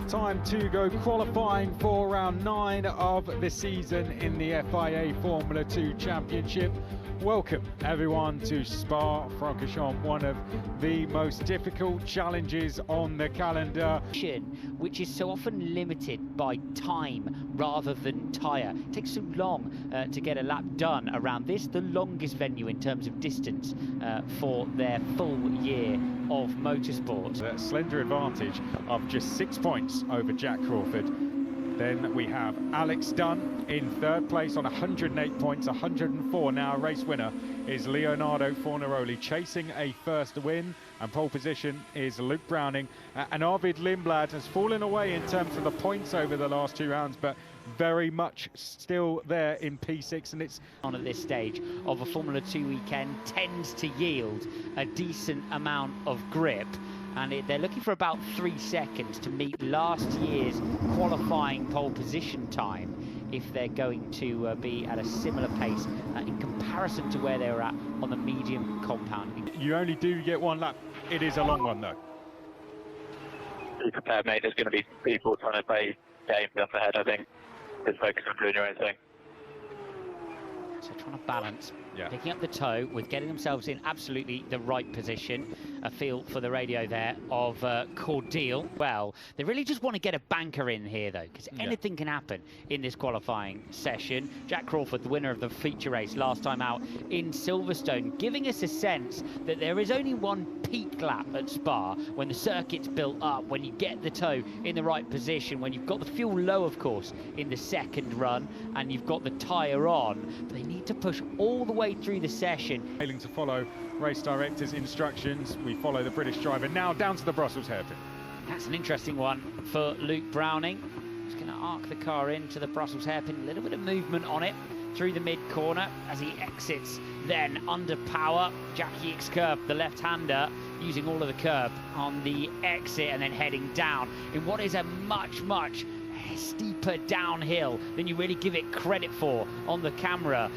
time to go qualifying for round 9 of the season in the FIA Formula 2 Championship. Welcome everyone to Spa-Francorchamps, one of the most difficult challenges on the calendar. Which is so often limited by time rather than tyre. It takes so long to get a lap done around this, the longest venue in terms of distance for their full year of motorsport. That slender advantage of just 6 points over Jack Crawford. Then we have Alex Dunn in third place on 108 points, 104 now. Race winner is Leonardo Fornaroli, chasing a first win, and pole position is Luke Browning. And Arvid Lindblad has fallen away in terms of the points over the last 2 rounds, but very much still there in P6, and it's on at this stage of a Formula 2 weekend tends to yield a decent amount of grip. And they're looking for about 3 seconds to meet last year's qualifying pole position time if they're going to be at a similar pace in comparison to where they were at on the medium compound. You only do get 1 lap. It is a long one though. Be prepared, mate. There's going to be people trying to play games up ahead, I think. Just focus on doing your own thing. So trying to balance, picking up the toe with getting themselves in absolutely the right position. A feel for the radio there of Cordeal. Well, they really just want to get a banker in here though, because anything can happen in this qualifying session. Jack Crawford, the winner of the feature race last time out in Silverstone, giving us a sense that there is only one peak lap at Spa when the circuit's built up, when you get the toe in the right position, when you've got the fuel low, of course, in the second run, and you've got the tyre on. But they need to push all the way through the session. Failing to follow race director's instructions, we follow the British driver now down to the Brussels hairpin. That's an interesting one for Luke Browning. He's going to arc the car into the Brussels hairpin, a little bit of movement on it through the mid-corner as he exits then under power. Jack Yeek's curve, the left-hander, using all of the curb on the exit and then heading down in what is a much steeper downhill than you really give it credit for on the camera.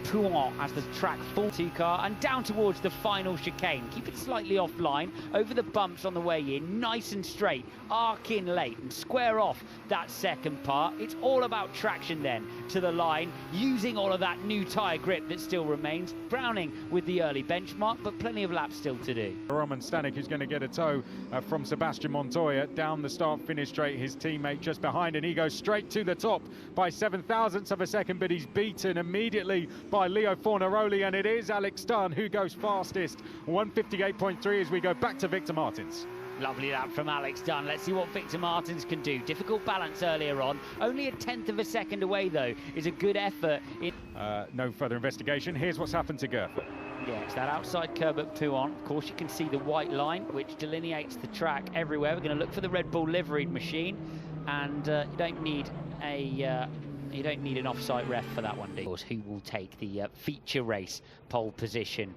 Prix as the track full 2 car and down towards the final chicane. Keep it slightly offline over the bumps on the way in, nice and straight, arc in late and square off that second part. It's all about traction then to the line, using all of that new tyre grip that still remains. Browning with the early benchmark, but plenty of laps still to do. Roman Stanek, who's going to get a tow from Sebastian Montoya down the start-finish straight, his teammate just behind, and he goes straight to the top by 7,000ths of a second, but he's beaten immediately by Leo Fornaroli, and it is Alex Dunn who goes fastest, 158.3 as we go back to Victor Martins. Lovely lap from Alex Dunn. Let's see what Victor Martins can do. Difficult balance earlier on. Only a 1/10 of a second away, though, is a good effort. No further investigation. Here's what's happened to Gerth. Yeah, it's that outside curb at Puon. Of course, you can see the white line, which delineates the track everywhere. We're going to look for the Red Bull liveried machine, and you don't need an off-site ref for that one, do you? Of course, who will take the feature race pole position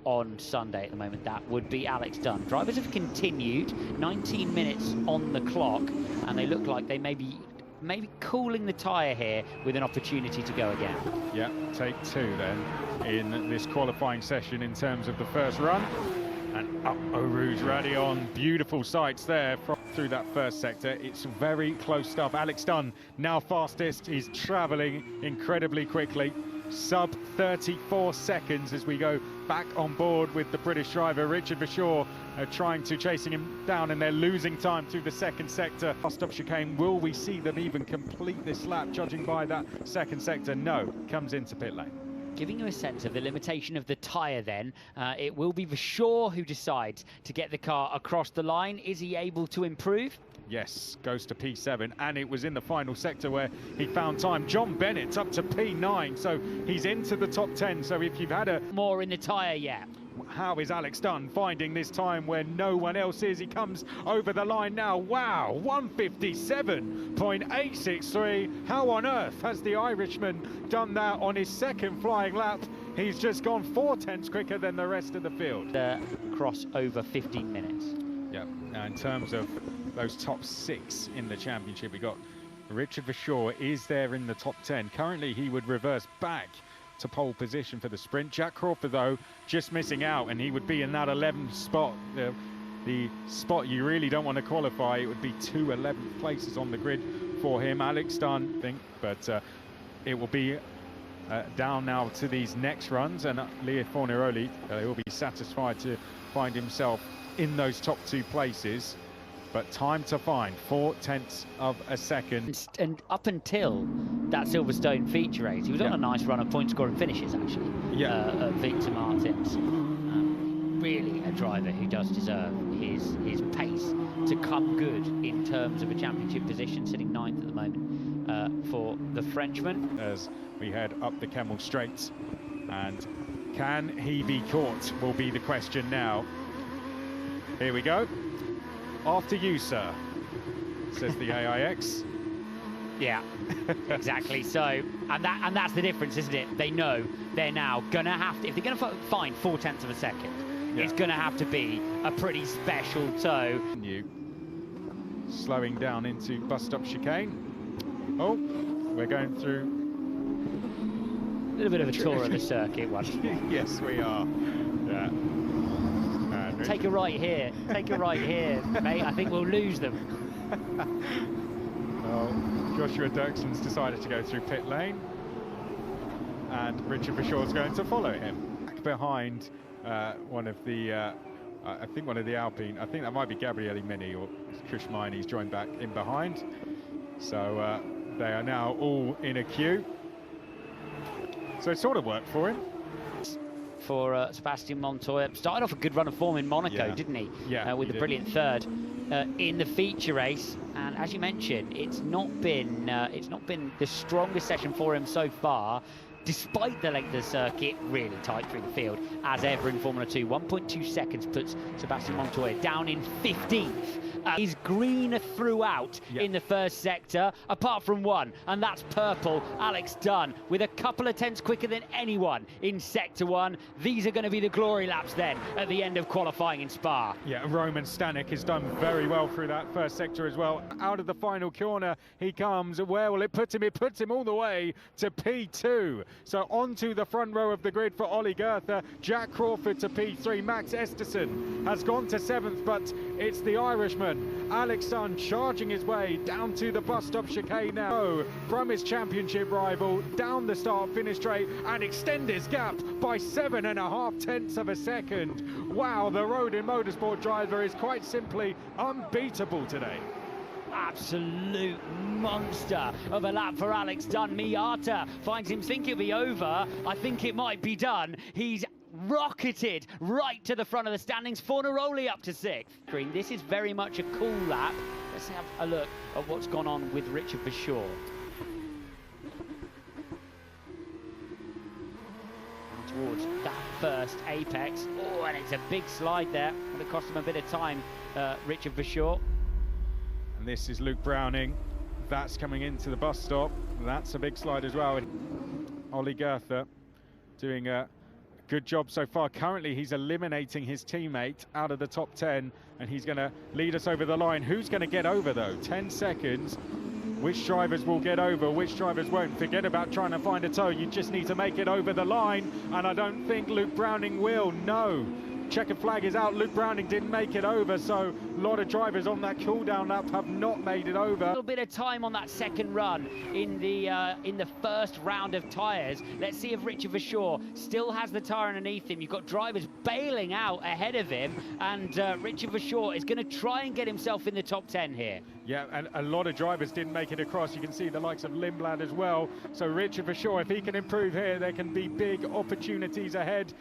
on Sunday at the moment? That would be Alex Dunn. Drivers have continued, 19 minutes on the clock, and they look like they may be cooling the tyre here with an opportunity to go again. Yeah, take 2 then in this qualifying session in terms of the first run. And up Eau Rouge Radion, beautiful sights there through that first sector. It's very close stuff. Alex Dunn now fastest. He's travelling incredibly quickly. Sub 34 seconds as we go back on board with the British driver Richard Verschoor chasing him down, and they're losing time through the second sector. Last up chicane, will we see them even complete this lap judging by that second sector? No, comes into pit lane. Giving you a sense of the limitation of the tyre then, it will be Verschoor who decides to get the car across the line. Is he able to improve? Yes, goes to P7, and it was in the final sector where he found time. John Bennett's up to P9, so he's into the top 10. So if you've had a... More in the tyre yet. How is Alex Dunn finding this time where no one else is? He comes over the line now. Wow, 157.863. How on earth has the Irishman done that on his second flying lap? He's just gone 4/10 quicker than the rest of the field. Cross over 15 minutes. Yeah, now in terms of those top 6 in the championship, we got Richard Verschoor is there in the top 10. Currently, he would reverse back to pole position for the sprint. Jack Crawford, though, just missing out, and he would be in that 11th spot. the spot you really don't want to qualify. It would be 2 11th places on the grid for him. Alex Dunn, I think, but it will be down now to these next runs, and Leo Fornaroli will be satisfied to find himself in those top 2 places. But time to find 0.4 of a second. And up until that Silverstone feature race, he was on a nice run of point scoring finishes, actually. Yeah. Victor Martins. Really a driver who does deserve his pace to come good in terms of a championship position, sitting 9th at the moment for the Frenchman. As we head up the Kemmel Straight, and can he be caught will be the question now. Here we go. After you, sir, says the AIX. Yeah, exactly. So, and that's the difference, isn't it? They know they're now gonna have to, if they're gonna find 0.4 of a second, it's gonna have to be a pretty special tow. Slowing down into bus stop chicane. Oh, we're going through a little bit of a tour of the circuit one. Yes, we are. Yeah. Take a right here. Take a right here, mate. I think we'll lose them. Well, Joshua Dirkson's decided to go through pit lane, and Richard Verschoor's going to follow him. Back behind one of the, I think one of the Alpine. I think that might be Gabriele Mini or Chris Mine. He's joined back in behind. So they are now all in a queue. So it sort of worked for him. For Sebastian Montoya, started off a good run of form in Monaco, didn't he? Yeah, with a brilliant third in the feature race. And as you mentioned, it's not been the strongest session for him so far, despite the length of the circuit. Really tight through the field, as ever in Formula 2. 1.2 seconds puts Sebastian Montoya down in 15th. He's green throughout in the first sector, apart from one, and that's purple, Alex Dunn, with a couple of tenths quicker than anyone in sector 1. These are going to be the glory laps then at the end of qualifying in Spa. Yeah, Roman Stanek has done very well through that first sector as well. Out of the final corner he comes. Where will it put him? It puts him all the way to P2. So onto the front row of the grid for Ollie Goethe. Jack Crawford to P3. Max Esterson has gone to 7th, but it's the Irishman Alex Dunn charging his way down to the bus stop chicane now from his championship rival down the start-finish straight, and extend his gap by 7.5 of a second. Wow, the Rodin Motorsport driver is quite simply unbeatable today. Absolute monster of a lap for Alex Dunn. Miata finds him think it'll be over. I think it might be done. He's rocketed right to the front of the standings. Fornaroli up to 6th. This is very much a cool lap. Let's have a look at what's gone on with Richard Verschoor. Towards that first apex. Oh, and it's a big slide there. Would have cost him a bit of time, Richard Verschoor. And this is Luke Browning. That's coming into the bus stop. That's a big slide as well. And Ollie Goethe doing a good job so far. Currently he's eliminating his teammate out of the top 10, and he's going to lead us over the line. Who's going to get over though? 10 seconds. Which drivers will get over, which drivers won't? Forget about trying to find a tow. You just need to make it over the line, and I don't think Luke Browning will. No. Checkered flag is out. Luke Browning didn't make it over, so a lot of drivers on that cool-down lap have not made it over. A little bit of time on that second run in the first round of tyres. Let's see if Richard Verschoor still has the tyre underneath him. You've got drivers bailing out ahead of him, and Richard Verschoor is going to try and get himself in the top 10 here. Yeah, and a lot of drivers didn't make it across. You can see the likes of Lindblad as well. So Richard Verschoor, if he can improve here, there can be big opportunities ahead.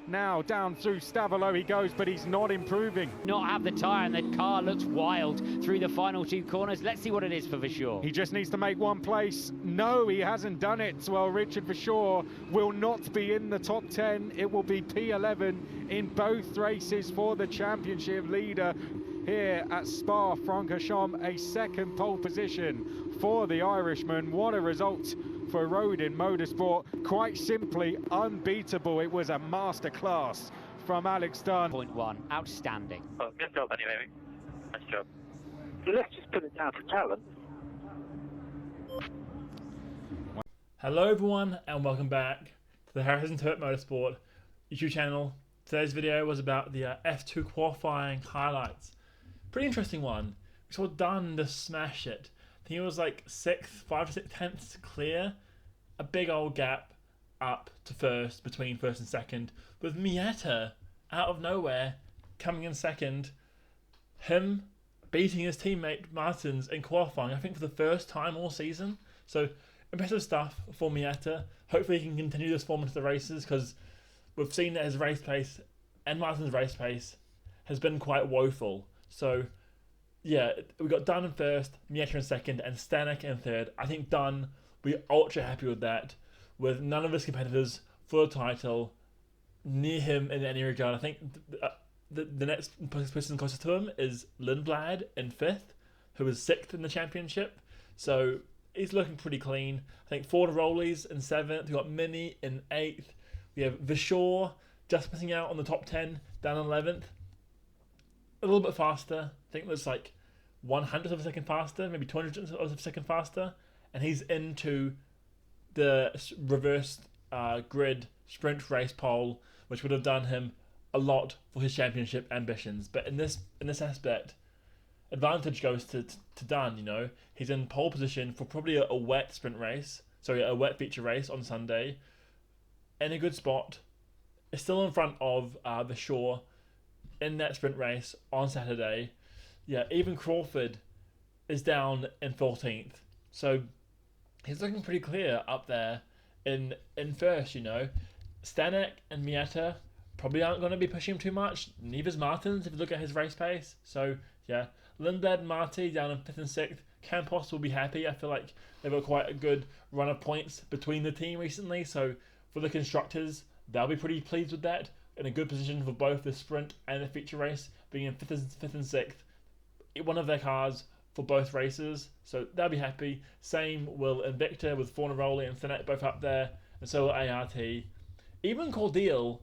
Now down through Stavolo he goes, but he's not improving. Not have the tyre, and the car looks wild through the final 2 corners. Let's see what it is for Verschoor. He just needs to make one place. No, he hasn't done it. Well, Richard Verschoor will not be in the top 10. It will be P11 in both races for the championship leader here at Spa-Francorchamps. A second pole position for the Irishman. What a result for Rodin Motorsport. Quite simply unbeatable. It was a masterclass from Alex Dunn. 0.1, outstanding. Well, good job anyway. Nice job. So let's just put it down to talent. Hello everyone, and welcome back to the Harrison Turt Motorsport YouTube channel. Today's video was about the F2 qualifying highlights. Pretty interesting one. We saw Dunn just smash it. I think it was like 5 to 6 tenths clear. A big old gap up to first, between first and second, with Mieta out of nowhere coming in second. Him beating his teammate Martins in qualifying, I think for the first time all season. So impressive stuff for Mieta. Hopefully he can continue this form into the races, because we've seen that his race pace and Martin's race pace has been quite woeful. So yeah, we got Dunn in first, Mieta in second, and Stanek in third. I think Dunn, we're ultra happy with that, with none of his competitors for the title near him in any regard. I think the next person closest to him is Lindblad in fifth, who was sixth in the championship. So he's looking pretty clean. I think Ford Rollies in seventh. We've got Mini in eighth. We have Vishaw just missing out on the top 10, down 11th. A little bit faster. I think there's like 100th of a second faster, maybe 200th of a second faster. And he's into the reverse grid sprint race pole, which would have done him a lot for his championship ambitions. But in this aspect, advantage goes to Dunn. You know, he's in pole position for probably a wet sprint race. Sorry, a wet feature race on Sunday, in a good spot. Is still in front of the Shaw in that sprint race on Saturday. Yeah, even Crawford is down in 14th. So he's looking pretty clear up there in first. You know, Stanek and Mieta probably aren't going to be pushing him too much. Neither's Martins if you look at his race pace. So yeah, Lindblad and Marty down in 5th and 6th. Campos will be happy. I feel like they've got quite a good run of points between the team recently. So for the constructors, they'll be pretty pleased with that. In a good position for both the sprint and the feature race, being in 5th and 6th. One of their cars for both races. So they'll be happy. Same will Invicta with Fornaroli and Thanet both up there. And so will ART. Even Cordeal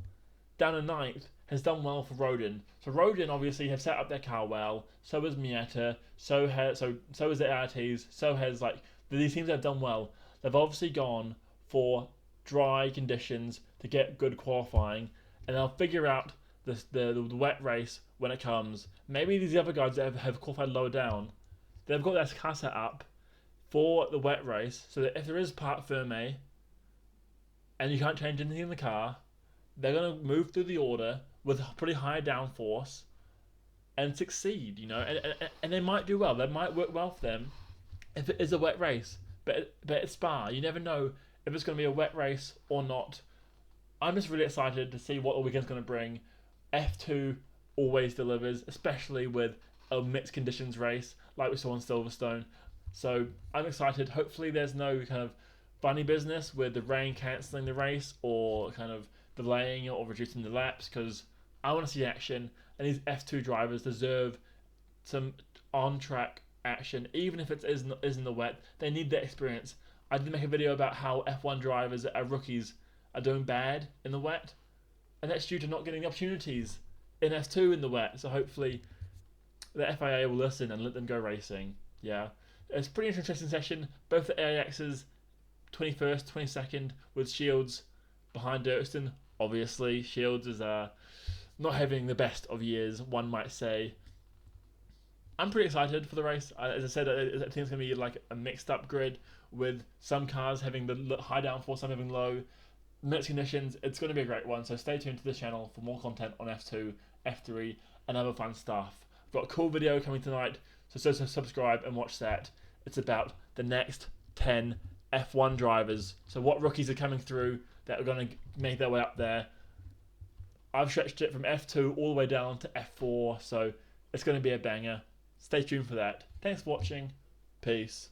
down in 9th has done well for Rodin. So Rodin obviously have set up their car well. So has Mieta. So has the ARTs. So has these teams have done well. They've obviously gone for dry conditions to get good qualifying, and they'll figure out the wet race when it comes. Maybe these other guys that have qualified lower down, they've got their car set up for the wet race, so that if there is part firme and you can't change anything in the car, they're going to move through the order with pretty high downforce and succeed, you know, and they might do well. They might work well for them if it is a wet race, but it's Spa. You never know if it's going to be a wet race or not. I'm just really excited to see what the weekend's going to bring. F2 always delivers, especially with a mixed conditions race like we saw in Silverstone. So I'm excited. Hopefully there's no kind of funny business with the rain cancelling the race or kind of delaying it or reducing the laps, because I want to see action, and these F2 drivers deserve some on-track action, even if it is in the wet. They need that experience. I did make a video about how F1 drivers that are rookies are doing bad in the wet, and that's due to not getting the opportunities in F2 in the wet. So hopefully the FIA will listen and let them go racing. Yeah, it's a pretty interesting session. Both the AIXs, 21st, 22nd, with Shields behind Dirkston. Obviously, Shields is not having the best of years, one might say. I'm pretty excited for the race. As I said, I think it's going to be like a mixed up grid with some cars having the high downforce, some having low. Mixed conditions. It's going to be a great one. So stay tuned to this channel for more content on F2, F3, and other fun stuff. I've got a cool video coming tonight, so subscribe and watch that. It's about the next 10 F1 drivers. So what rookies are coming through that are going to make their way up there. I've stretched it from F2 all the way down to F4, so it's going to be a banger. Stay tuned for that. Thanks for watching. Peace.